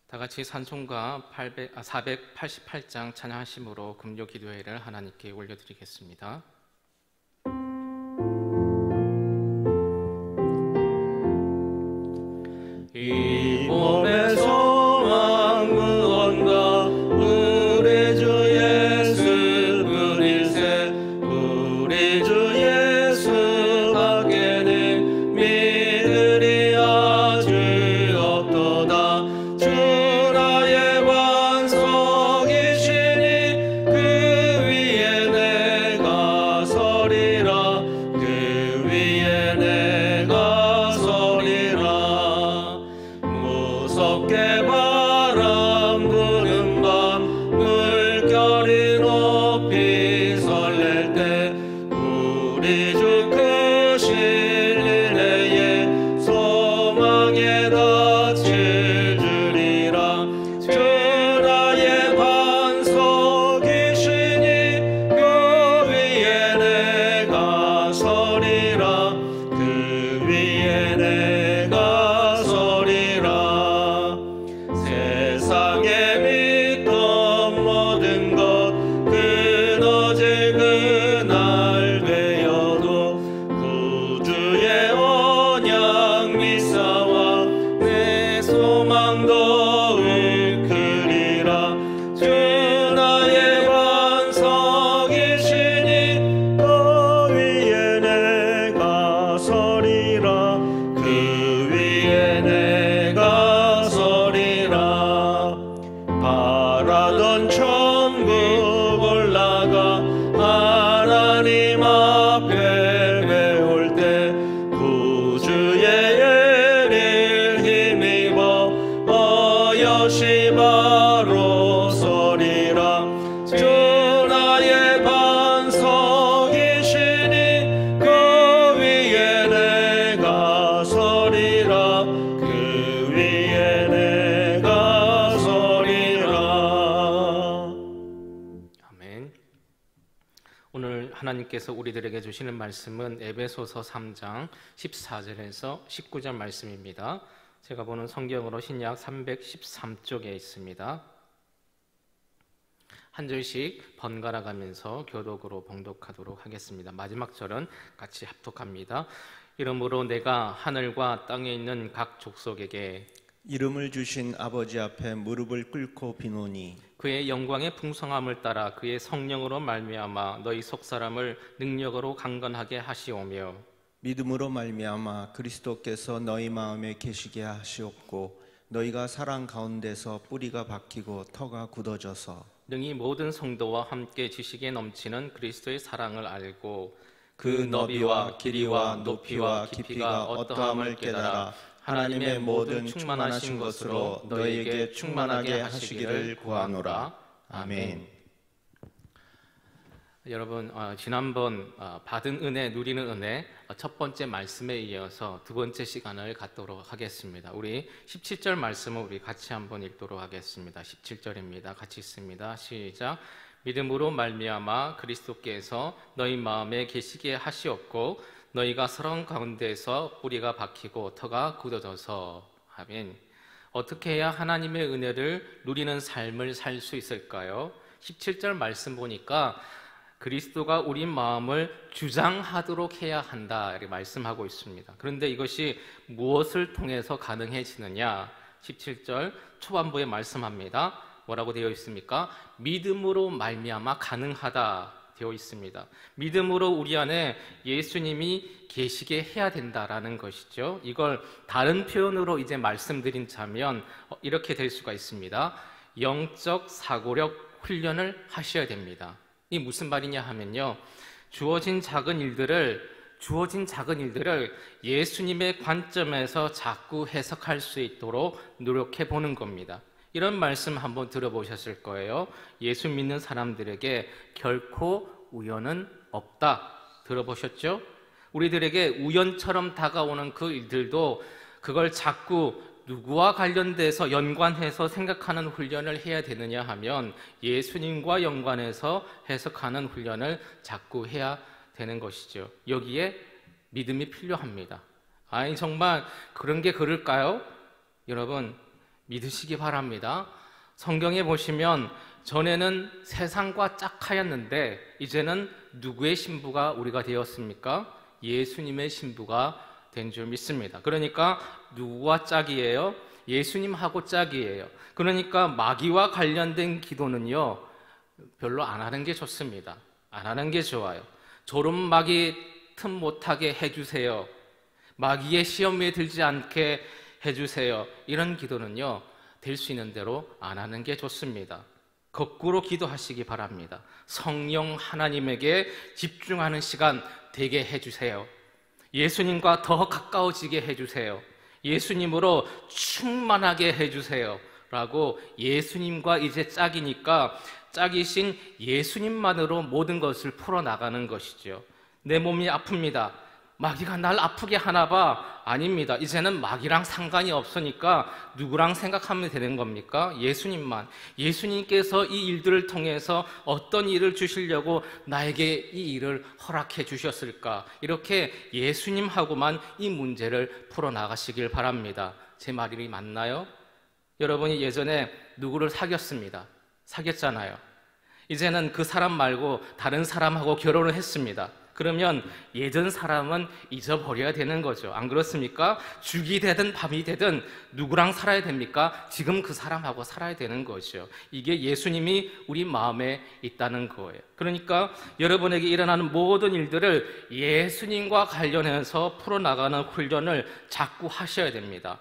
다 같이 찬송가 488장 찬양하심으로 금요 기도회를 하나님께 올려드리겠습니다. 이 몸의 소망 무언가 우리 주 예수 뿐일세. 우리 주 예수밖에는 믿으리 아주 없도다. 주 나의 반석이시니 그 위에 내가 서리라. 그 위에 내가 서리라. 무섭게 바람 부는 밤 물결이 높이 설렐 때 우리 주 크신 은혜에 소망에 닿칠 줄이라. 주 나의 반석이시니 그 위에 내가 서리라. 그 위에 내가 서리라. 세상에 믿던 모든 것 끊어질 그날 되어도 구주의 언약 믿사와 내 소망 더욱 크리라. 주 나의 반석이시니 그 위에 내가 서리라. 그 위에 내가 서리라. 바라던 천국 올라가 하나님 앞에 배울 때 구주의 예를 힘입어 어여시 바로 서리라. 주 나의 반석이시니 그 위에 내가 서리라. 그 위에 내가 서리라. 아멘. 오늘 하나님께서 우리들에게 주시는 말씀은 에베소서 3장 14절에서 19절 말씀입니다. 제가 보는 성경으로 신약 313쪽에 있습니다. 한 절씩 번갈아 가면서 교독으로 봉독하도록 하겠습니다. 마지막 절은 같이 합독합니다. 이러므로 내가 하늘과 땅에 있는 각 족속에게 이름을 주신 아버지 앞에 무릎을 꿇고 비노니 그의 영광의 풍성함을 따라 그의 성령으로 말미암아 너희 속사람을 능력으로 강건하게 하시오며 믿음으로 말미암아 그리스도께서 너희 마음에 계시게 하시옵고 너희가 사랑 가운데서 뿌리가 박히고 터가 굳어져서 능히 모든 성도와 함께 지식에 넘치는 그리스도의 사랑을 알고 그 너비와 길이와 높이와 깊이가 어떠함을 깨달아 하나님의 모든 충만하신 것으로 너희에게 충만하게 하시기를 구하노라. 아멘. 여러분, 지난번 받은 은혜, 누리는 은혜 첫 번째 말씀에 이어서 두 번째 시간을 갖도록 하겠습니다. 우리 17절 말씀을 우리 같이 한번 읽도록 하겠습니다. 17절입니다. 같이 읽습니다. 시작. 믿음으로 말미암아 그리스도께서 너희 마음에 계시게 하시옵고 너희가 서론 가운데에서 뿌리가 박히고 터가 굳어져서. 아멘. 어떻게 해야 하나님의 은혜를 누리는 삶을 살 수 있을까요? 17절 말씀 보니까 그리스도가 우리 마음을 주장하도록 해야 한다 이렇게 말씀하고 있습니다. 그런데 이것이 무엇을 통해서 가능해지느냐? 17절 초반부에 말씀합니다. 뭐라고 되어 있습니까? 믿음으로 말미암아 가능하다 되어 있습니다. 믿음으로 우리 안에 예수님이 계시게 해야 된다라는 것이죠. 이걸 다른 표현으로 이제 말씀드린다면 이렇게 될 수가 있습니다. 영적 사고력 훈련을 하셔야 됩니다. 이 무슨 말이냐 하면요, 주어진 작은 일들을 예수님의 관점에서 자꾸 해석할 수 있도록 노력해 보는 겁니다. 이런 말씀 한번 들어보셨을 거예요. 예수 믿는 사람들에게 결코 우연은 없다. 들어보셨죠? 우리들에게 우연처럼 다가오는 그 일들도 그걸 자꾸 누구와 관련돼서 연관해서 생각하는 훈련을 해야 되느냐 하면 예수님과 연관해서 해석하는 훈련을 자꾸 해야 되는 것이죠. 여기에 믿음이 필요합니다. 아니 정말 그런 게 그럴까요? 여러분, 믿으시기 바랍니다. 성경에 보시면 전에는 세상과 짝하였는데 이제는 누구의 신부가 우리가 되었습니까? 예수님의 신부가 된 줄 믿습니다. 그러니까 누구와 짝이에요? 예수님하고 짝이에요. 그러니까 마귀와 관련된 기도는요, 별로 안 하는 게 좋습니다. 안 하는 게 좋아요. 조름마귀 틈 못하게 해주세요. 마귀의 시험에 들지 않게 해주세요. 이런 기도는요, 될 수 있는 대로 안 하는 게 좋습니다. 거꾸로 기도하시기 바랍니다. 성령 하나님에게 집중하는 시간 되게 해주세요. 예수님과 더 가까워지게 해주세요. 예수님으로 충만하게 해주세요. 라고 예수님과 이제 짝이니까 짝이신 예수님만으로 모든 것을 풀어나가는 것이죠. 내 몸이 아픕니다. 마귀가 날 아프게 하나 봐. 아닙니다. 이제는 마귀랑 상관이 없으니까 누구랑 생각하면 되는 겁니까? 예수님만. 예수님께서 이 일들을 통해서 어떤 일을 주시려고 나에게 이 일을 허락해 주셨을까? 이렇게 예수님하고만 이 문제를 풀어나가시길 바랍니다. 제 말이 맞나요? 여러분이 예전에 누구를 사귀었습니다. 사귀었잖아요. 이제는 그 사람 말고 다른 사람하고 결혼을 했습니다. 그러면 예전 사람은 잊어버려야 되는 거죠. 안 그렇습니까? 죽이 되든 밤이 되든 누구랑 살아야 됩니까? 지금 그 사람하고 살아야 되는 거죠. 이게 예수님이 우리 마음에 있다는 거예요. 그러니까 여러분에게 일어나는 모든 일들을 예수님과 관련해서 풀어나가는 훈련을 자꾸 하셔야 됩니다.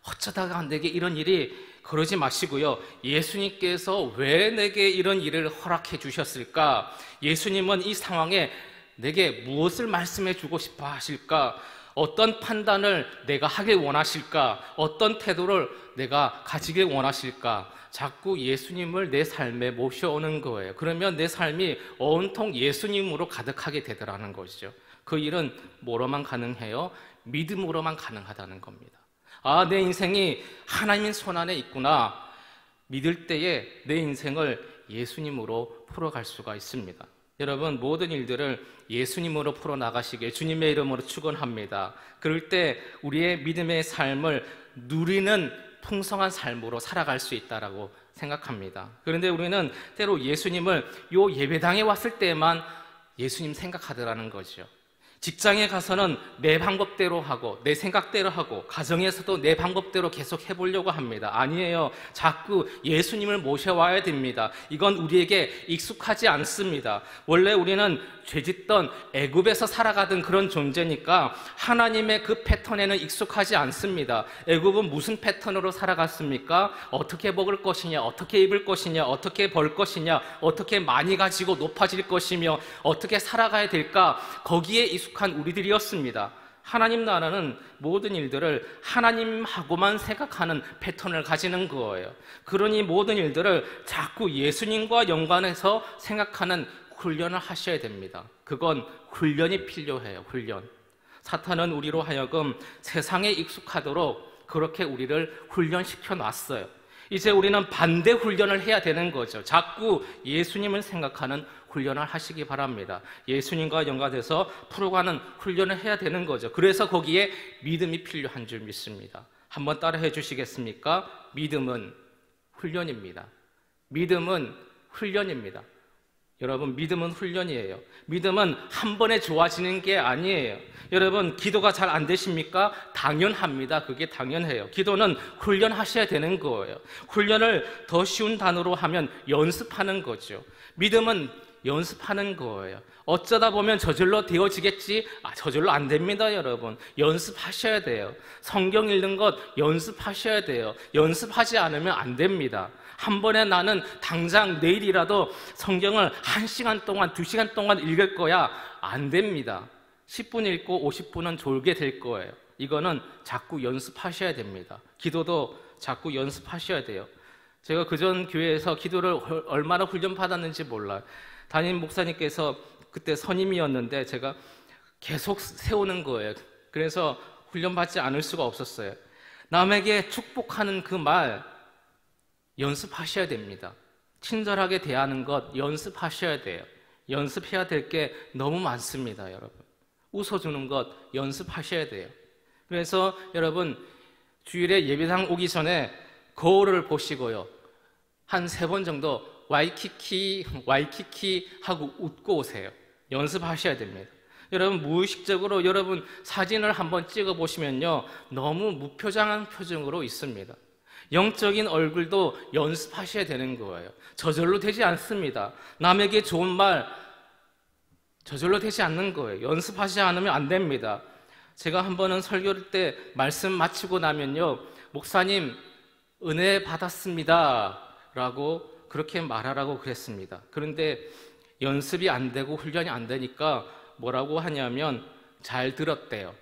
어쩌다가 내게 이런 일이, 그러지 마시고요. 예수님께서 왜 내게 이런 일을 허락해 주셨을까? 예수님은 이 상황에 내게 무엇을 말씀해 주고 싶어 하실까? 어떤 판단을 내가 하길 원하실까? 어떤 태도를 내가 가지길 원하실까? 자꾸 예수님을 내 삶에 모셔오는 거예요. 그러면 내 삶이 온통 예수님으로 가득하게 되더라는 것이죠. 그 일은 뭐로만 가능해요? 믿음으로만 가능하다는 겁니다. 아, 내 인생이 하나님의 손안에 있구나. 믿을 때에 내 인생을 예수님으로 풀어갈 수가 있습니다. 여러분, 모든 일들을 예수님으로 풀어나가시길 주님의 이름으로 축원합니다. 그럴 때 우리의 믿음의 삶을 누리는 풍성한 삶으로 살아갈 수 있다라고 생각합니다. 그런데 우리는 때로 예수님을 요 예배당에 왔을 때만 예수님 생각하더라는 거죠. 직장에 가서는 내 방법대로 하고 내 생각대로 하고 가정에서도 내 방법대로 계속 해보려고 합니다. 아니에요. 자꾸 예수님을 모셔와야 됩니다. 이건 우리에게 익숙하지 않습니다. 원래 우리는 죄짓던 애굽에서 살아가던 그런 존재니까 하나님의 그 패턴에는 익숙하지 않습니다. 애굽은 무슨 패턴으로 살아갔습니까? 어떻게 먹을 것이냐, 어떻게 입을 것이냐, 어떻게 벌 것이냐, 어떻게 많이 가지고 높아질 것이며 어떻게 살아가야 될까? 거기에 익숙한 우리들이었습니다. 하나님 나라는 모든 일들을 하나님하고만 생각하는 패턴을 가지는 거예요. 그러니 모든 일들을 자꾸 예수님과 연관해서 생각하는 훈련을 하셔야 됩니다. 그건 훈련이 필요해요. 훈련. 사탄은 우리로 하여금 세상에 익숙하도록 그렇게 우리를 훈련시켜 놨어요. 이제 우리는 반대 훈련을 해야 되는 거죠. 자꾸 예수님을 생각하는 훈련을 하시기 바랍니다. 예수님과 연관돼서 풀어가는 훈련을 해야 되는 거죠. 그래서 거기에 믿음이 필요한 줄 믿습니다. 한번 따라해 주시겠습니까? 믿음은 훈련입니다. 믿음은 훈련입니다. 여러분, 믿음은 훈련이에요. 믿음은 한 번에 좋아지는 게 아니에요. 여러분, 기도가 잘 안 되십니까? 당연합니다. 그게 당연해요. 기도는 훈련하셔야 되는 거예요. 훈련을 더 쉬운 단어로 하면 연습하는 거죠. 믿음은 연습하는 거예요. 어쩌다 보면 저절로 되어지겠지? 저절로 안 됩니다, 여러분. 연습하셔야 돼요. 성경 읽는 것 연습하셔야 돼요. 연습하지 않으면 안 됩니다. 한 번에 나는 당장 내일이라도 성경을 1시간 동안, 2시간 동안 읽을 거야. 안 됩니다. 10분 읽고 50분은 졸게 될 거예요. 이거는 자꾸 연습하셔야 됩니다. 기도도 자꾸 연습하셔야 돼요. 제가 그전 교회에서 기도를 얼마나 훈련받았는지 몰라요. 담임 목사님께서 그때 선임이었는데 제가 계속 세우는 거예요. 그래서 훈련받지 않을 수가 없었어요. 남에게 축복하는 그 말 연습하셔야 됩니다. 친절하게 대하는 것 연습하셔야 돼요. 연습해야 될 게 너무 많습니다, 여러분. 웃어주는 것 연습하셔야 돼요. 그래서 여러분, 주일에 예배당 오기 전에 거울을 보시고요, 한 3번 정도 와이키키 하고 웃고 오세요. 연습하셔야 됩니다. 여러분, 무의식적으로 여러분 사진을 한번 찍어 보시면요, 너무 무표정한 표정으로 있습니다. 영적인 얼굴도 연습하셔야 되는 거예요. 저절로 되지 않습니다. 남에게 좋은 말 저절로 되지 않는 거예요. 연습하지 않으면 안 됩니다. 제가 한 번은 설교를 때 말씀 마치고 나면요, 목사님 은혜 받았습니다 라고 그렇게 말하라고 그랬습니다. 그런데 연습이 안 되고 훈련이 안 되니까 뭐라고 하냐면 잘 들었대요.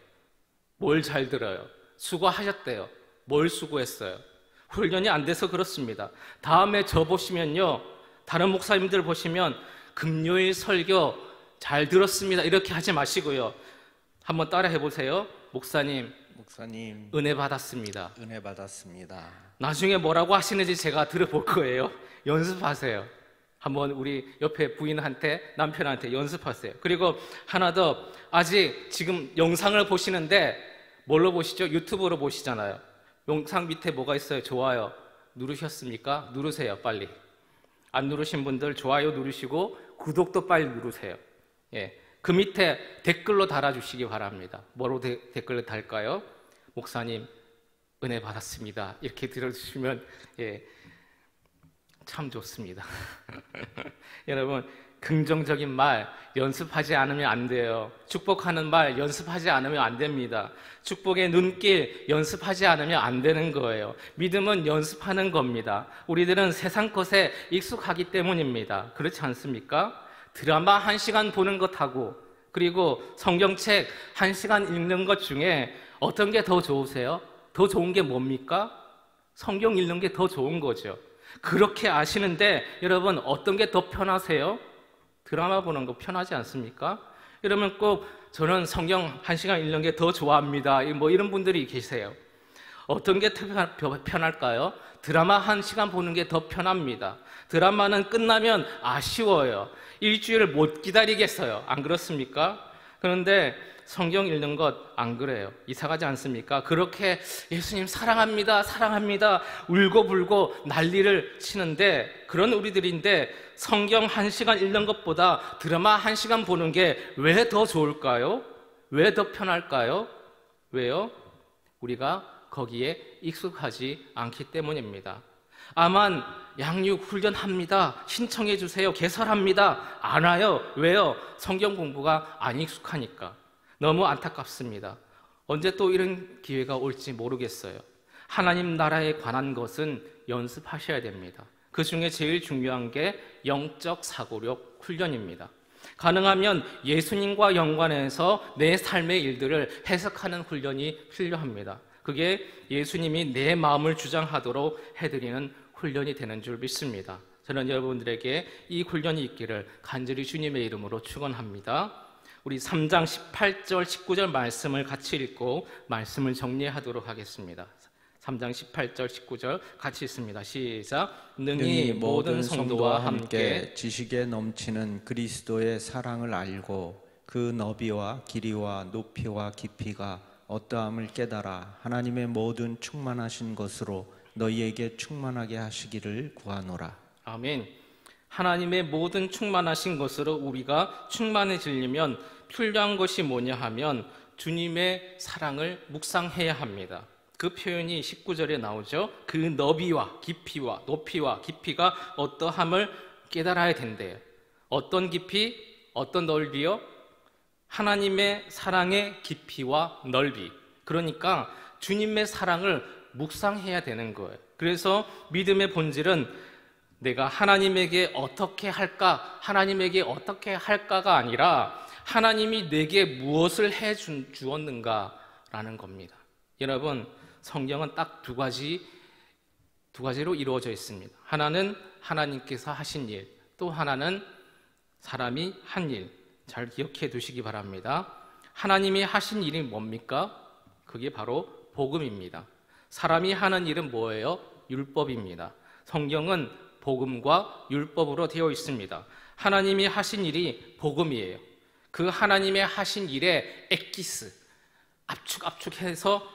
뭘 잘 들어요? 수고하셨대요. 뭘 수고했어요? 훈련이 안 돼서 그렇습니다. 다음에 저 보시면요, 다른 목사님들 보시면 금요일 설교 잘 들었습니다 이렇게 하지 마시고요, 한번 따라 해보세요. 목사님 은혜 받았습니다. 나중에 뭐라고 하시는지 제가 들어볼 거예요. 연습하세요. 한번 우리 옆에 부인한테, 남편한테 연습하세요. 그리고 하나 더, 아직 지금 영상을 보시는데 뭘로 보시죠? 유튜브로 보시잖아요. 영상 밑에 뭐가 있어요? 좋아요 누르셨습니까? 누르세요, 빨리. 안 누르신 분들 좋아요 누르시고 구독도 빨리 누르세요. 예, 그 밑에 댓글로 달아주시기 바랍니다. 뭐로 댓글을 달까요? 목사님 은혜 받았습니다 이렇게 들어주시면 참 좋습니다. 여러분, 긍정적인 말 연습하지 않으면 안 돼요. 축복하는 말 연습하지 않으면 안 됩니다. 축복의 눈길 연습하지 않으면 안 되는 거예요. 믿음은 연습하는 겁니다. 우리들은 세상 것에 익숙하기 때문입니다. 그렇지 않습니까? 드라마 1시간 보는 것하고 그리고 성경책 1시간 읽는 것 중에 어떤 게 더 좋으세요? 더 좋은 게 뭡니까? 성경 읽는 게 더 좋은 거죠. 그렇게 아시는데 여러분, 어떤 게 더 편하세요? 드라마 보는 거 편하지 않습니까? 여러분, 꼭 저는 성경 1시간 읽는 게 더 좋아합니다 뭐 이런 분들이 계세요. 어떤 게 편할까요? 드라마 1시간 보는 게 더 편합니다. 드라마는 끝나면 아쉬워요. 일주일을 못 기다리겠어요. 안 그렇습니까? 그런데 성경 읽는 것 안 그래요. 이상하지 않습니까? 그렇게 예수님 사랑합니다 사랑합니다 울고불고 난리를 치는데, 그런 우리들인데 성경 1시간 읽는 것보다 드라마 1시간 보는 게 왜 더 좋을까요? 왜 더 편할까요? 왜요? 우리가 거기에 익숙하지 않기 때문입니다. 아만 양육 훈련합니다, 신청해 주세요, 개설합니다, 안 와요. 왜요? 성경 공부가 안 익숙하니까. 너무 안타깝습니다. 언제 또 이런 기회가 올지 모르겠어요. 하나님 나라에 관한 것은 연습하셔야 됩니다. 그 중에 제일 중요한 게 영적 사고력 훈련입니다. 가능하면 예수님과 연관해서 내 삶의 일들을 해석하는 훈련이 필요합니다. 그게 예수님이 내 마음을 주장하도록 해드리는 훈련이 되는 줄 믿습니다. 저는 여러분들에게 이 훈련이 있기를 간절히 주님의 이름으로 축원합니다. 우리 3장 18절 19절 말씀을 같이 읽고 말씀을 정리하도록 하겠습니다. 3장 18절 19절 같이 읽습니다. 시작. 능히 모든 성도와 함께 지식에 넘치는 그리스도의 사랑을 알고 그 너비와 길이와 높이와 깊이가 어떠함을 깨달아 하나님의 모든 충만하신 것으로 너희에게 충만하게 하시기를 구하노라. 아멘. 하나님의 모든 충만하신 것으로 우리가 충만해지려면 필요한 것이 뭐냐 하면 주님의 사랑을 묵상해야 합니다. 그 표현이 19절에 나오죠. 그 너비와 깊이와 높이와 깊이가 어떠함을 깨달아야 된대요. 어떤 깊이, 어떤 넓이요? 하나님의 사랑의 깊이와 넓이. 그러니까 주님의 사랑을 묵상해야 되는 거예요. 그래서 믿음의 본질은 내가 하나님에게 어떻게 할까, 하나님에게 어떻게 할까가 아니라 하나님이 내게 무엇을 해 주었는가라는 겁니다. 여러분, 성경은 딱 두 가지로 이루어져 있습니다. 하나는 하나님께서 하신 일, 또 하나는 사람이 한 일. 잘 기억해 두시기 바랍니다. 하나님이 하신 일이 뭡니까? 그게 바로 복음입니다. 사람이 하는 일은 뭐예요? 율법입니다. 성경은 복음과 율법으로 되어 있습니다. 하나님이 하신 일이 복음이에요. 그 하나님의 하신 일에 엑기스, 압축해서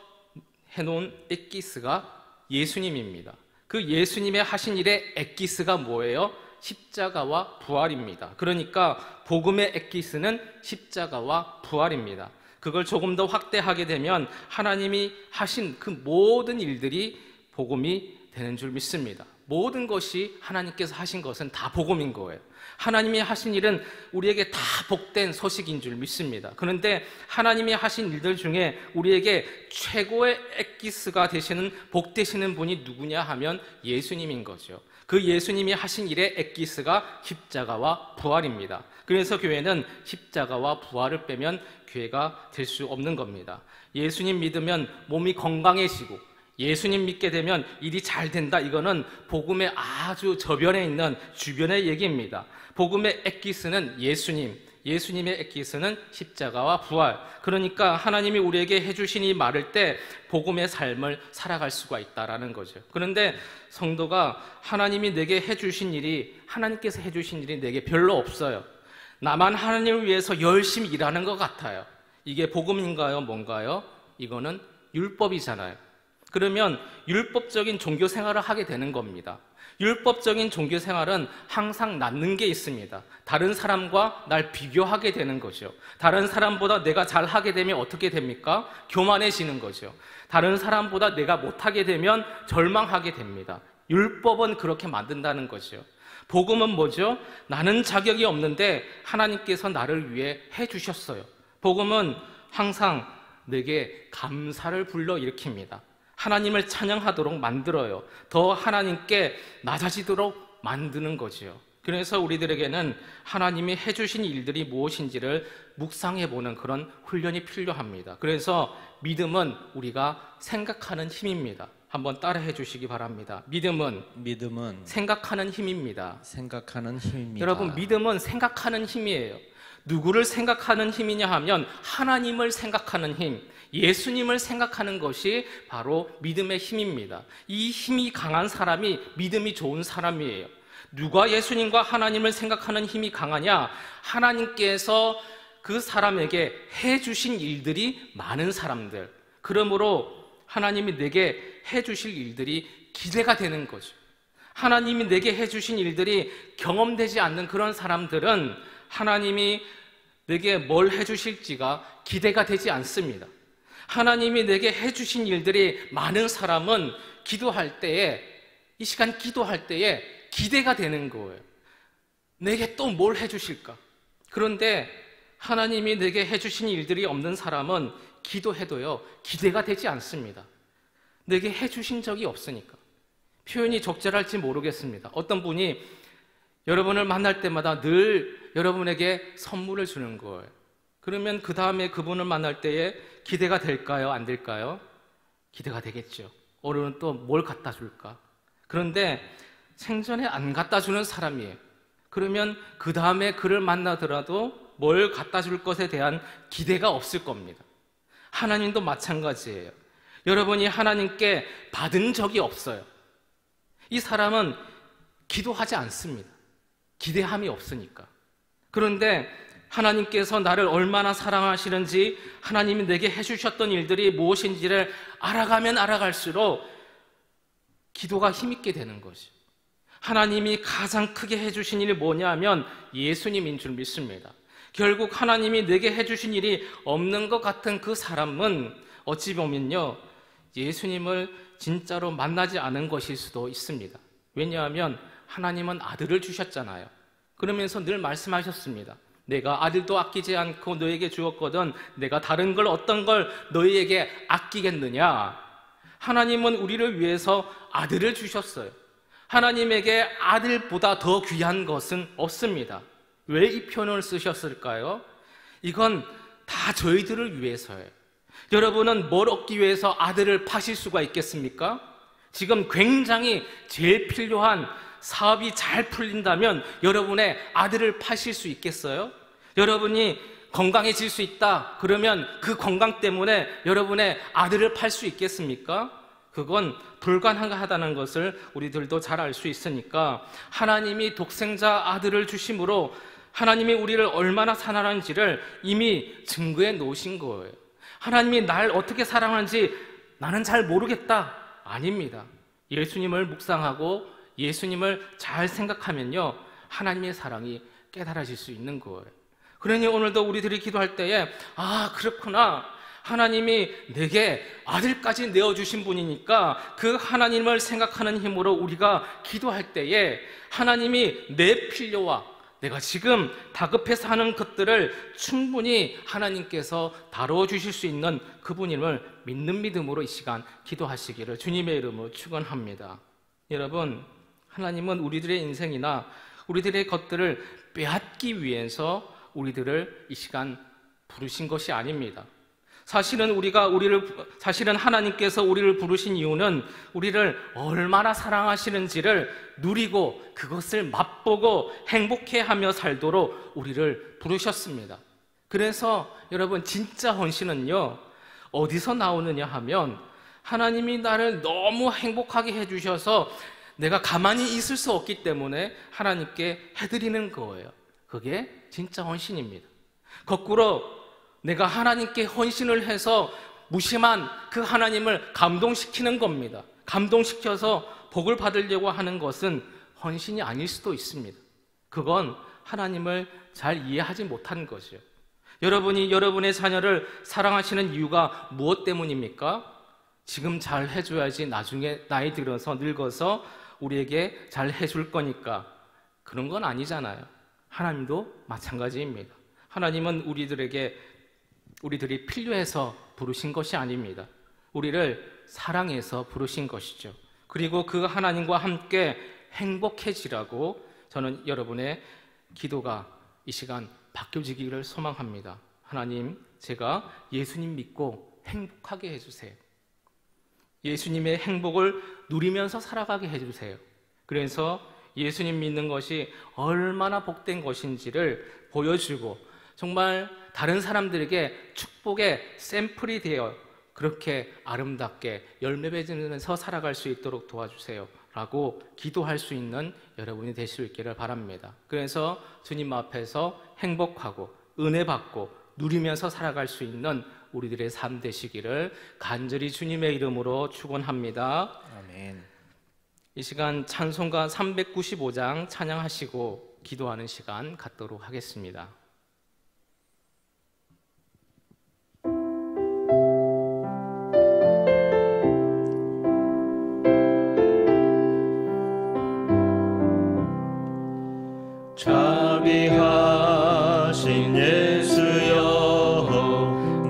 해놓은 엑기스가 예수님입니다. 그 예수님의 하신 일의 엑기스가 뭐예요? 십자가와 부활입니다. 그러니까 복음의 엑기스는 십자가와 부활입니다. 그걸 조금 더 확대하게 되면 하나님이 하신 그 모든 일들이 복음이 되는 줄 믿습니다. 모든 것이 하나님께서 하신 것은 다 복음인 거예요. 하나님이 하신 일은 우리에게 다 복된 소식인 줄 믿습니다. 그런데 하나님이 하신 일들 중에 우리에게 최고의 엑기스가 되시는 복 되시는 분이 누구냐 하면 예수님인 거죠. 그 예수님이 하신 일의 엑기스가 십자가와 부활입니다. 그래서 교회는 십자가와 부활을 빼면 교회가 될 수 없는 겁니다. 예수님 믿으면 몸이 건강해지고 예수님 믿게 되면 일이 잘 된다. 이거는 복음의 아주 저변에 있는 주변의 얘기입니다. 복음의 엑기스는 예수님의 엑기스는 십자가와 부활. 그러니까 하나님이 우리에게 해주신 이 말을 때 복음의 삶을 살아갈 수가 있다라는 거죠. 그런데 성도가 하나님이 내게 해주신 일이, 하나님께서 해주신 일이 내게 별로 없어요. 나만 하나님을 위해서 열심히 일하는 것 같아요. 이게 복음인가요? 뭔가요? 이거는 율법이잖아요. 그러면 율법적인 종교 생활을 하게 되는 겁니다. 율법적인 종교 생활은 항상 낳는 게 있습니다. 다른 사람과 날 비교하게 되는 거죠. 다른 사람보다 내가 잘하게 되면 어떻게 됩니까? 교만해지는 거죠. 다른 사람보다 내가 못하게 되면 절망하게 됩니다. 율법은 그렇게 만든다는 거죠. 복음은 뭐죠? 나는 자격이 없는데 하나님께서 나를 위해 해주셨어요. 복음은 항상 내게 감사를 불러일으킵니다. 하나님을 찬양하도록 만들어요. 더 하나님께 낮아지도록 만드는 거죠. 그래서 우리들에게는 하나님이 해주신 일들이 무엇인지를 묵상해보는 그런 훈련이 필요합니다. 그래서 믿음은 우리가 생각하는 힘입니다. 한번 따라해 주시기 바랍니다. 믿음은 생각하는 힘입니다. 여러분, 믿음은 생각하는 힘이에요. 누구를 생각하는 힘이냐 하면 하나님을 생각하는 힘, 예수님을 생각하는 것이 바로 믿음의 힘입니다. 이 힘이 강한 사람이 믿음이 좋은 사람이에요. 누가 예수님과 하나님을 생각하는 힘이 강하냐? 하나님께서 그 사람에게 해주신 일들이 많은 사람들. 그러므로 하나님이 내게 해주실 일들이 기대가 되는 거죠. 하나님이 내게 해주신 일들이 경험되지 않는 그런 사람들은 하나님이 내게 뭘 해주실지가 기대가 되지 않습니다. 하나님이 내게 해주신 일들이 많은 사람은 기도할 때에, 이 시간 기도할 때에 기대가 되는 거예요. 내게 또 뭘 해주실까? 그런데 하나님이 내게 해주신 일들이 없는 사람은 기도해도요, 기대가 되지 않습니다. 내게 해주신 적이 없으니까. 표현이 적절할지 모르겠습니다. 어떤 분이 여러분을 만날 때마다 늘 여러분에게 선물을 주는 거예요. 그러면 그 다음에 그분을 만날 때에 기대가 될까요? 안 될까요? 기대가 되겠죠. 오늘은 또 뭘 갖다 줄까? 그런데 생전에 안 갖다 주는 사람이에요. 그러면 그 다음에 그를 만나더라도 뭘 갖다 줄 것에 대한 기대가 없을 겁니다. 하나님도 마찬가지예요. 여러분이 하나님께 받은 적이 없어요. 이 사람은 기도하지 않습니다. 기대함이 없으니까. 그런데 하나님께서 나를 얼마나 사랑하시는지, 하나님이 내게 해주셨던 일들이 무엇인지를 알아가면 알아갈수록 기도가 힘있게 되는 거죠. 하나님이 가장 크게 해주신 일이 뭐냐면 예수님인 줄 믿습니다. 결국 하나님이 내게 해주신 일이 없는 것 같은 그 사람은 어찌 보면요, 예수님을 진짜로 만나지 않은 것일 수도 있습니다. 왜냐하면 하나님은 아들을 주셨잖아요. 그러면서 늘 말씀하셨습니다. 내가 아들도 아끼지 않고 너에게 주었거든 내가 다른 걸, 어떤 걸 너희에게 아끼겠느냐? 하나님은 우리를 위해서 아들을 주셨어요. 하나님에게 아들보다 더 귀한 것은 없습니다. 왜 이 표현을 쓰셨을까요? 이건 다 저희들을 위해서예요. 여러분은 뭘 얻기 위해서 아들을 파실 수가 있겠습니까? 지금 굉장히 제일 필요한 사업이 잘 풀린다면 여러분의 아들을 파실 수 있겠어요? 여러분이 건강해질 수 있다 그러면 그 건강 때문에 여러분의 아들을 팔 수 있겠습니까? 그건 불가능하다는 것을 우리들도 잘 알 수 있으니까 하나님이 독생자 아들을 주심으로 하나님이 우리를 얼마나 사랑하는지를 이미 증거해 놓으신 거예요. 하나님이 날 어떻게 사랑하는지 나는 잘 모르겠다. 아닙니다. 예수님을 묵상하고 예수님을 잘 생각하면요, 하나님의 사랑이 깨달아질 수 있는 거예요. 그러니 오늘도 우리들이 기도할 때에 그렇구나, 하나님이 내게 아들까지 내어주신 분이니까 그 하나님을 생각하는 힘으로 우리가 기도할 때에 하나님이 내 필요와 내가 지금 다급해서 하는 것들을 충분히 하나님께서 다루어 주실 수 있는 그분임을 믿는 믿음으로 이 시간 기도하시기를 주님의 이름으로 축원합니다. 여러분, 하나님은 우리들의 인생이나 우리들의 것들을 빼앗기 위해서 우리들을 이 시간 부르신 것이 아닙니다. 사실은 하나님께서 우리를 부르신 이유는 우리를 얼마나 사랑하시는지를 누리고 그것을 맛보고 행복해하며 살도록 우리를 부르셨습니다. 그래서 여러분, 진짜 헌신은요, 어디서 나오느냐 하면 하나님이 나를 너무 행복하게 해주셔서 내가 가만히 있을 수 없기 때문에 하나님께 해드리는 거예요. 그게 진짜 헌신입니다. 거꾸로 내가 하나님께 헌신을 해서 무심한 그 하나님을 감동시키는 겁니다. 감동시켜서 복을 받으려고 하는 것은 헌신이 아닐 수도 있습니다. 그건 하나님을 잘 이해하지 못한 거죠. 여러분이 여러분의 자녀를 사랑하시는 이유가 무엇 때문입니까? 지금 잘 해줘야지 나중에 나이 들어서 늙어서 우리에게 잘 해줄 거니까, 그런 건 아니잖아요. 하나님도 마찬가지입니다. 하나님은 우리들이 필요해서 부르신 것이 아닙니다. 우리를 사랑해서 부르신 것이죠. 그리고 그 하나님과 함께 행복해지라고 저는 여러분의 기도가 이 시간 바뀌어지기를 소망합니다. 하나님, 제가 예수님 믿고 행복하게 해주세요. 예수님의 행복을 누리면서 살아가게 해주세요. 그래서 예수님 믿는 것이 얼마나 복된 것인지를 보여주고 정말 다른 사람들에게 축복의 샘플이 되어 그렇게 아름답게 열매 맺으면서 살아갈 수 있도록 도와주세요 라고 기도할 수 있는 여러분이 되실 수 있기를 바랍니다. 그래서 주님 앞에서 행복하고 은혜 받고 누리면서 살아갈 수 있는 우리들의 삶 되시기를 간절히 주님의 이름으로 축원합니다. 아멘. 이 시간 찬송가 395장 찬양하시고 기도하는 시간 갖도록 하겠습니다. 자비하신 예수여,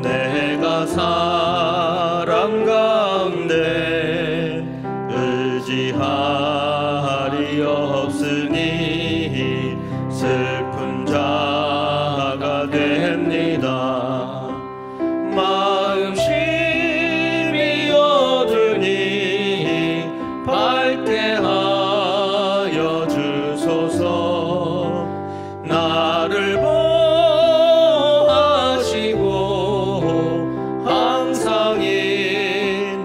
내가 사람 가운데 의지할이 없으니 슬픈 자가 됩니다. 마음 심히 어두니 밝게 하여 주소서. 나를 보호하시고 항상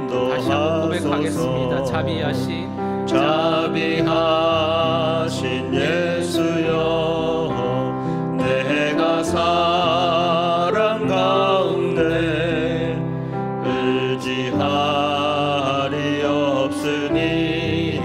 다시 한번 고백하겠습니다. 인도하소서. 자비하신 예수여, 내가 사랑 가운데 의지할이 없으니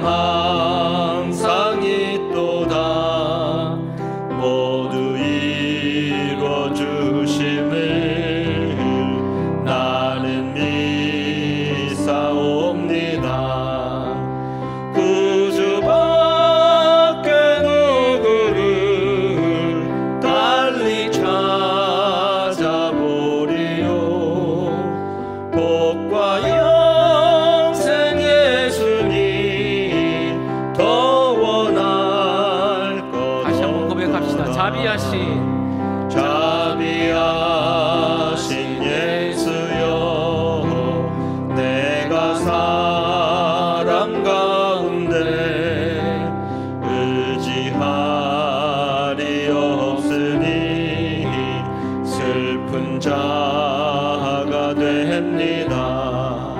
항상 있도다. 모두 이루어 주심을 나는 믿사옵니다. 구주밖에 누구를 달리 찾아보리요. 복과 영생 예수님 더 원할 것 다시 한번 고백합시다. 없도다. 자비하신 예수여, 내가 사람 가운데 의지할이 없으니 슬픈 자가 됩니다.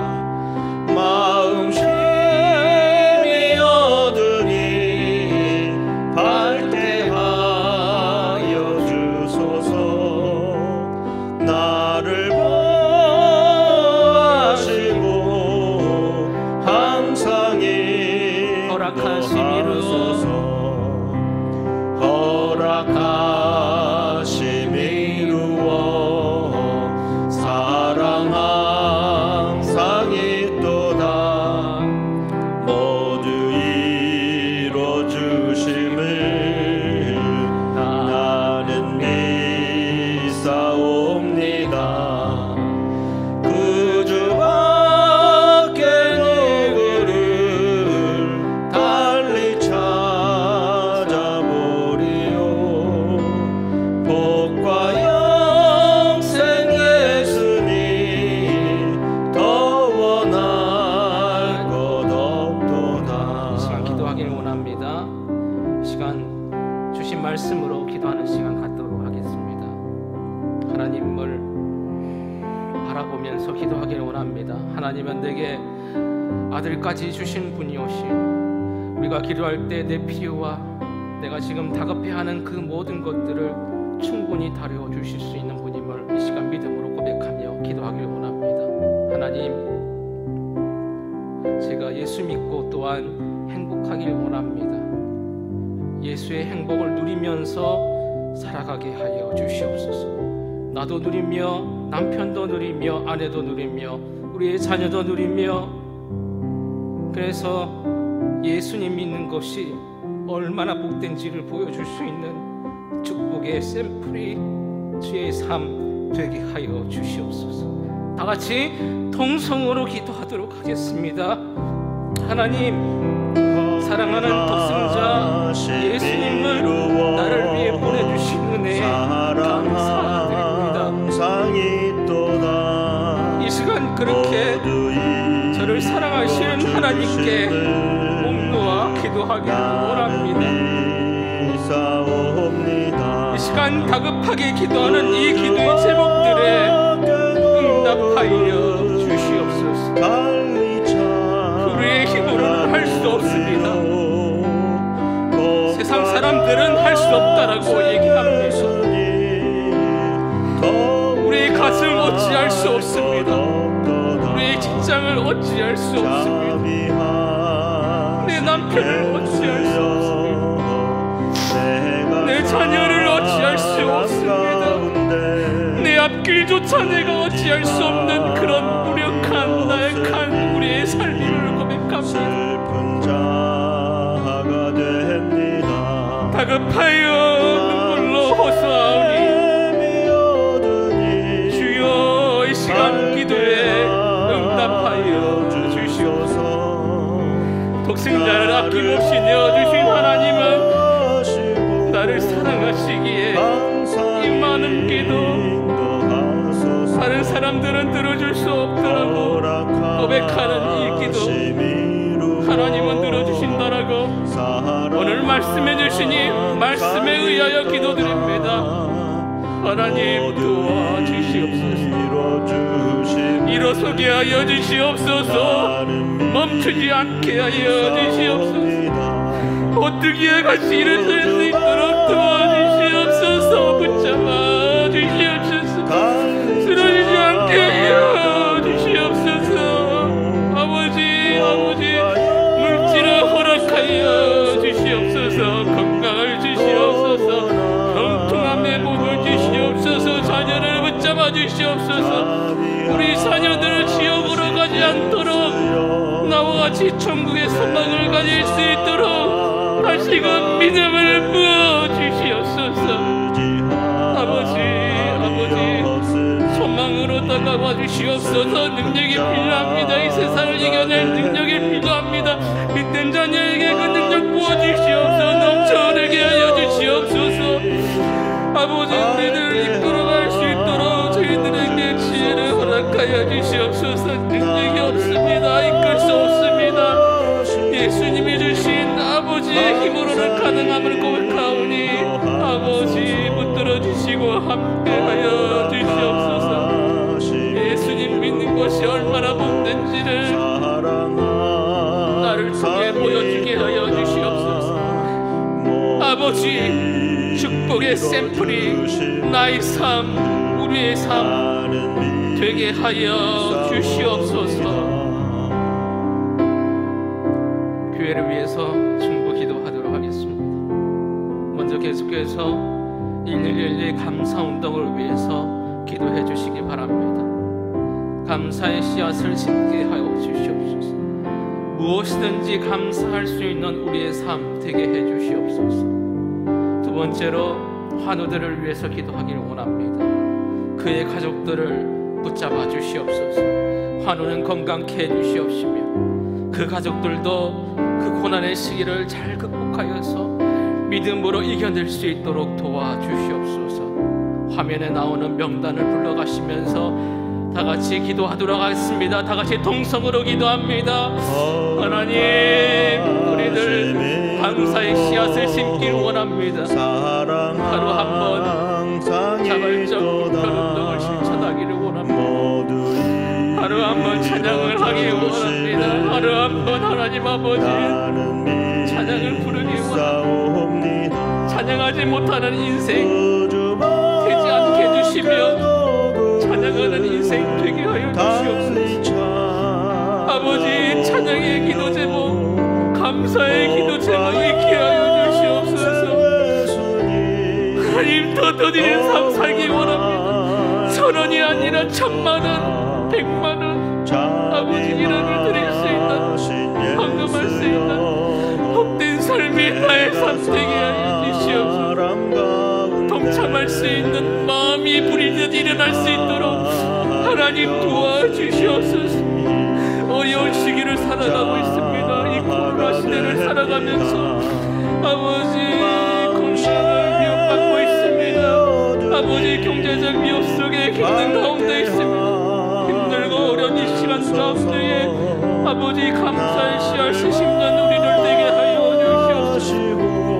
마음 쉼이 얻으니 밝게 하여 주소서. 나를 보호하시고 항상 인도하소서. 허락하심 이루어 사랑 항상 있도다. 모두 이루어 주심을 나는 믿사옵니다. 구주밖에 누구를 달리 찾아보리요. 복과 영생 예수님 더 원할 것 없도다. 이 시간 기도하길 원합니다. 시간 주신 말씀으로 기도하는 시간 갖도록 하겠습니다. 하나님을 바라보면서 기도하길 원합니다. 하나님은 내게 아들까지 주신 분이오신, 우리가 기도할 때 내 필요와 내가 지금 다급해하는 그 모든 것들을 충분히 다루어 주실 수 있는 분임을 이 시간 믿음으로 고백하며 기도하길 원합니다. 하나님, 제가 예수 믿고 또한 행복하길 원합니다. 예수의 행복을 누리면서 살아가게 하여 주시옵소서. 나도 누리며 남편도 누리며 아내도 누리며 우리의 자녀도 누리며, 그래서 예수님 믿는 것이 얼마나 복된지를 보여줄 수 있는 축복의 샘플이 주의 삶 되게 하여 주시옵소서. 다 같이 통성으로 기도하도록 하겠습니다. 하나님, 사랑하는 독생자 예수님을 나를 위해 보내주신 은혜에 감사드립니다. 이 시간 그렇게 저를 사랑하시는 하나님께 옴노아 기도하기를 원합니다. 이 시간 다급하게 기도하는 이 기도의 제목들에 응답하여 주시옵소서. 우리의 힘으로는 할 수 없습니다. 세상 사람들은 할 수 없다라고 얘기합니다. 우리의 가슴을 어찌할 수 없습니다. 우리의 직장을 어찌할 수 없습니다. 내 남편을 어찌할 수 없습니다. 내 자녀를 어찌할 수 없습니다. 내 앞길조차 내가 어찌할 수 없는 그런 무력한 나약한 우리의 삶을 고백합니다. 다급하여 눈물로 호소하오니 주여 이 시간 기도에 응답하여 주시옵소서. 독생자를 아낌없이 내어주신 하나님은 나를 사랑하시기에 이 많은 기도 다른 사람들은 들어줄 수 없더라고 고백하는 이 기도 하나님은 들어주신다라고 오늘 말씀해 주시니 말씀에 의하여 기도드립니다. 하나님 도와주시옵소서. 일어서게 하여 주시옵소서. 멈추지 않게 하여 주시옵소서. 어떻게 같이 일어설 수 있도록 도와주시옵소서. 붙잡아 주시옵소서. 쓰러지지 않게 하여 주시옵소서. 아버지 물질을 아버지 천국의 소망을 가질 수 있도록 다시금 믿음을 부어 주시옵소서. 아버지 소망으로 다가와 주시옵소서. 능력이 필요합니다. 이 세상을 이겨낼 능력이 필요합니다. 믿는 자녀에게 그 능력 부어 주시옵소서. 넘쳐나게 하여 주시옵소서. 아버지 우리를 이끌어갈 수 있도록 저희들에게 지혜를 허락하여 주시옵소서. 능력이 없습니다. 이끌 수 없습니다. 예수님이 주신 아버지의 힘으로는 가능함을 고백하오니 아버지 붙들어 주시고 함께하여 주시옵소서. 예수님 믿는 것이 얼마나 못된지를 나를 통해 보여주게 하여 주시옵소서. 아버지 축복의 샘플이 나의 삶, 우리의 삶 되게 하여 주시옵소서. 교회를 위해서 중보 기도하도록 하겠습니다. 먼저 계속해서 1111 감사운동을 위해서 기도해 주시기 바랍니다. 감사의 씨앗을 심게 하여 주시옵소서. 무엇이든지 감사할 수 있는 우리의 삶 되게 해 주시옵소서. 두 번째로 환우들을 위해서 기도하기를 원합니다. 그의 가족들을 붙잡아 주시옵소서. 환우는 건강케 해 주시옵시며 그 가족들도 그 고난의 시기를 잘 극복하여서 믿음으로 이겨낼 수 있도록 도와주시옵소서. 화면에 나오는 명단을 불러가시면서 다같이 기도하도록 하겠습니다. 다같이 동성으로 기도합니다. 하나님, 우리들 감사의 씨앗을 심길 원합니다. 하루 한번 자발적 별운동을 실천하기를 원합니다. 하루 한번 찬양을 하기 원합니다. 하루 한번 하나님 아버지 찬양을 부르기 원합니다. 찬양하지 못하는 인생 되지 않게 해주시며 찬양하는 인생 되게 하여 주시옵소서. 아버지 찬양의 기도 제목, 감사의 기도 제목 있게 하여 주시옵소서. 하나님 더 드리는 삶 살기 원합니다. 1000원이 아니라 1000만원, 100만원 아버지 이름을 드릴 수 있는, 헌금할 수 있는 복된 삶이 나의 삶 되게 하여 주시옵소서. 동참할 수 있는 마음이 부리듯 일어날 수 있도록 하나님 도와주시옵소서. 어려운 시기를 살아가고 있습니다. 이 코로나 시대를 살아가면서 아버지 건강을 위협받고 있습니다. 아버지 경제적 위협 속에 힘든 가운데 있습니다. 힘들고 어려운 이 시간 가운데에 아버지 감사의 씨앗을 심는 우리를 되게 하여 주시옵소서.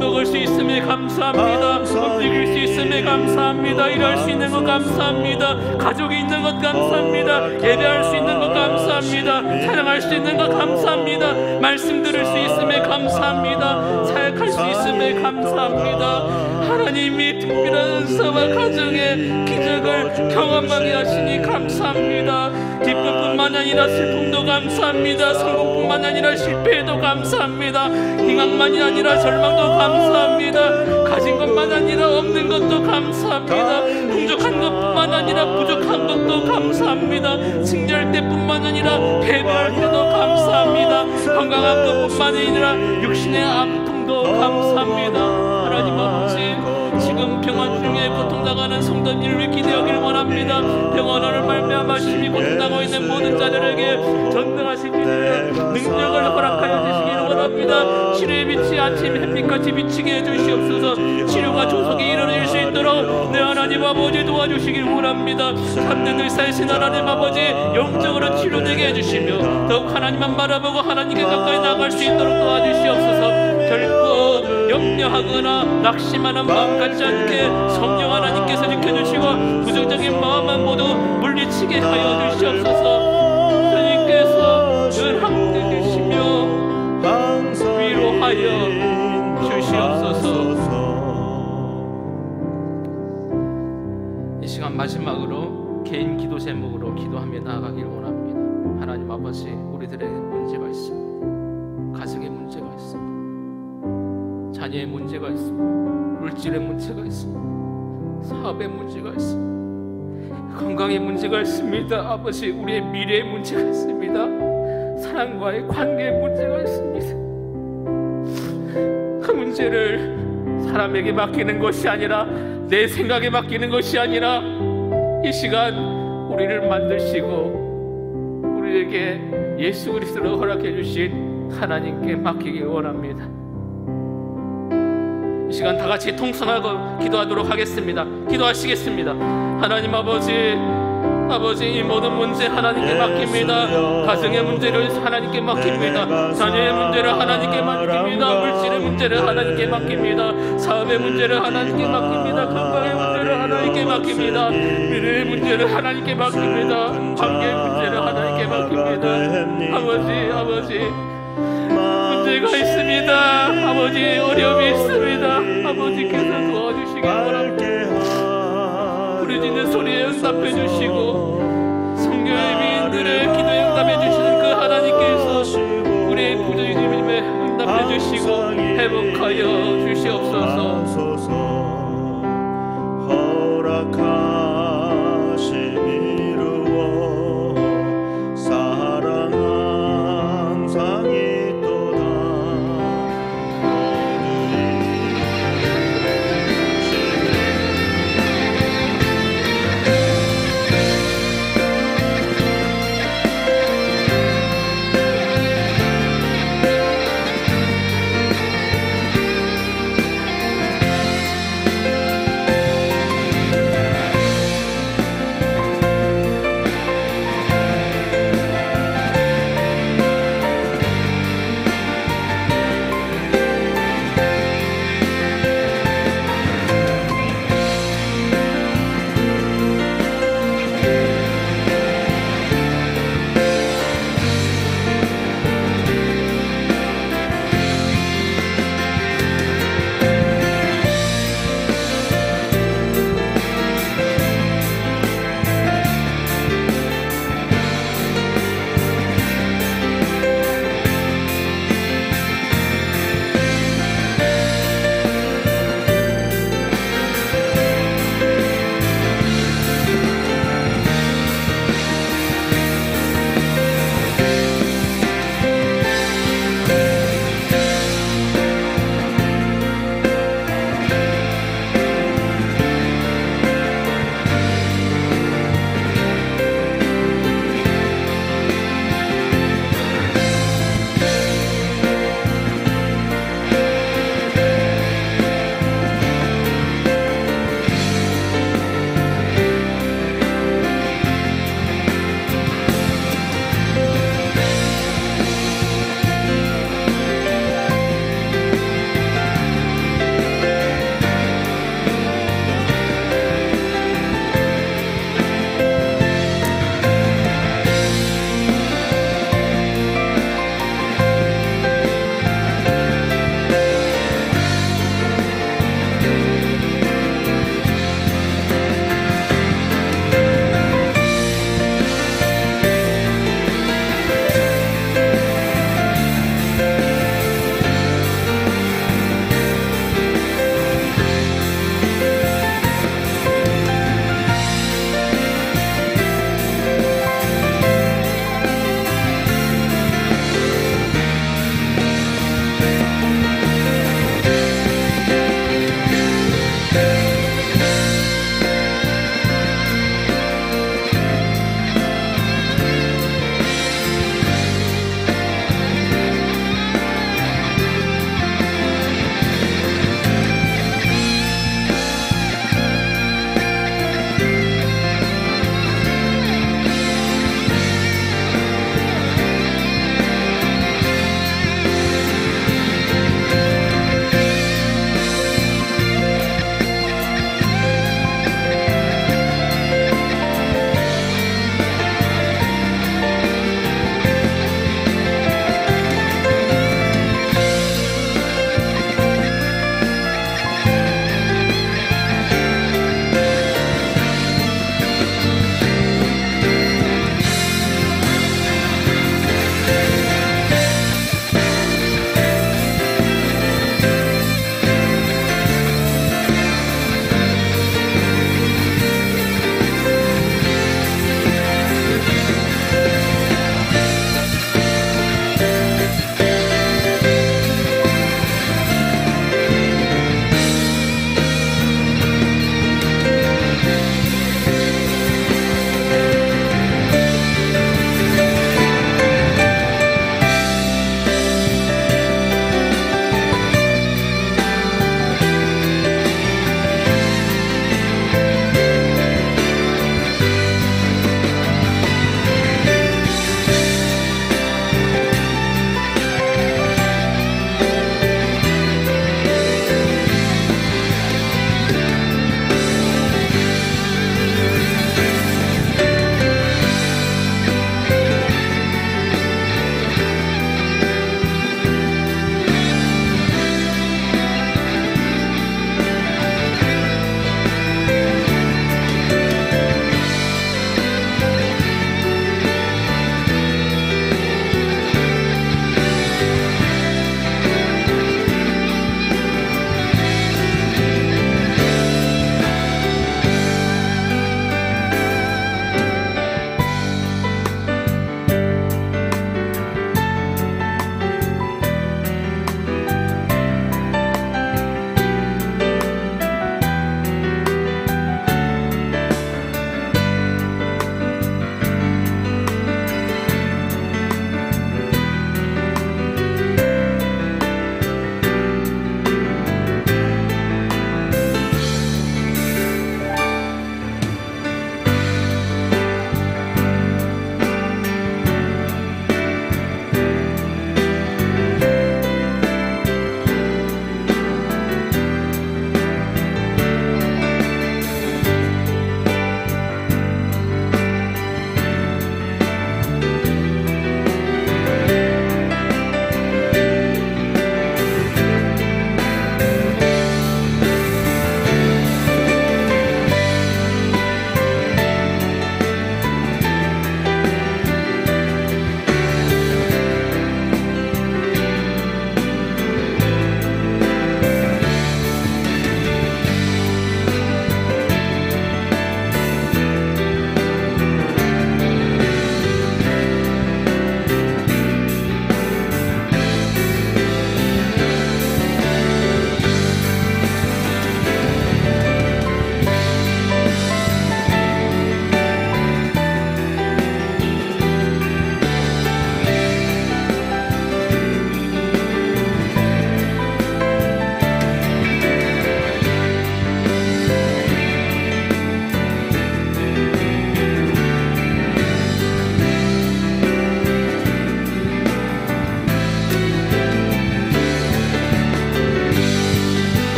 먹을 수 있음에 감사합니다. 움직일 수 있음에 감사합니다. 일할 수 있는 것 감사합니다. 가족이 있는 것 감사합니다. 예배할 수 있는 것 감사합니다. 찬양할 수 있는 것 감사합니다. 말씀 들을 수 있음에 감사합니다. 사역할 수 있음에 감사합니다. 하나님이 특별한 은사와 가정의 기적을 경험하게 하시니 감사합니다. 기쁨뿐만 아니라 슬픔도 감사합니다. 성공뿐만 아니라 실패도 감사합니다. 희망만이 아니라 절망도 감사합니다. 가진 것만 아니라 없는 것도 감사합니다. 풍족한 것뿐만 아니라 부족한 것도 감사합니다. 승리할 때뿐만 아니라 패배할 때도 감사합니다. 건강한 것뿐만 아니라 육신의 아픔도 감사합니다. 하나님 아버지, 지금 병원 중에 고통당하는 성도님을 기대하길 원합니다. 병원을 말미암아 심히 고통당하고 있는 모든 자들에게 전능하시기를 능력을 허락하여 주시기를 원합니다. 치료의 빛이 아침 햇빛같이 비치게 해주시옵소서. 치료가 조속히 이루어질 수 있도록 내 하나님 아버지 도와주시길 원합니다. 참된 의사이신 하나님 아버지 영적으로 치료되게 해주시며 더욱 하나님만 바라보고 하나님께 가까이 나갈 수 있도록 도와주시옵소서. 결코 염려하거나 낙심하는 마음 갖지 않게 성령 하나님께서 지켜주시고 부정적인 마음만 모두 물리치게 하여 주시옵소서. 주님께서 늘 함께 계시며 위로하여 주시옵소서. 이 시간 마지막으로 개인 기도 제목으로 기도하며 나아가기를 원합니다. 하나님 아버지, 우리들의 문제가 있습니다. 가정의 문제가 있습니다. 자녀의 문제가 있습니다. 물질의 문제가 있습니다. 사업의 문제가 있습니다. 건강의 문제가 있습니다. 아버지, 우리의 미래의 문제가 있습니다. 사랑과의 관계에 문제가 있습니다. 그 문제를 사람에게 맡기는 것이 아니라, 내 생각에 맡기는 것이 아니라, 이 시간 우리를 만드시고 우리에게 예수 그리스도를 허락해 주신 하나님께 맡기기 원합니다. 이 시간 다 같이 통성하고 기도하도록 하겠습니다. 기도하시겠습니다. 하나님 아버지, 이 모든 문제 하나님께 맡깁니다. 가정의 문제를 하나님께 맡깁니다. 자녀의 문제를 하나님께 맡깁니다. 물질의 문제를 하나님께 맡깁니다. 사업의 문제를 하나님께 맡깁니다. 건강의 문제를 하나님께 맡깁니다. 미래의 문제를 하나님께 맡깁니다. 관계의 문제를 하나님께 맡깁니다. 아버지 문제가 있습니다. 아버지 어려움이 있습니다. 아버지께서 도와주시기 바랍니다. 부르짖는 소리에 응답해 주시고 성교의 미인들의 기도에 응답해 주시는 그 하나님께서 우리의 부르짖음에 응답해 주시고 회복하여 주시옵소서. 허락하심 이루어 사랑 항상 있도다.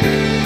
주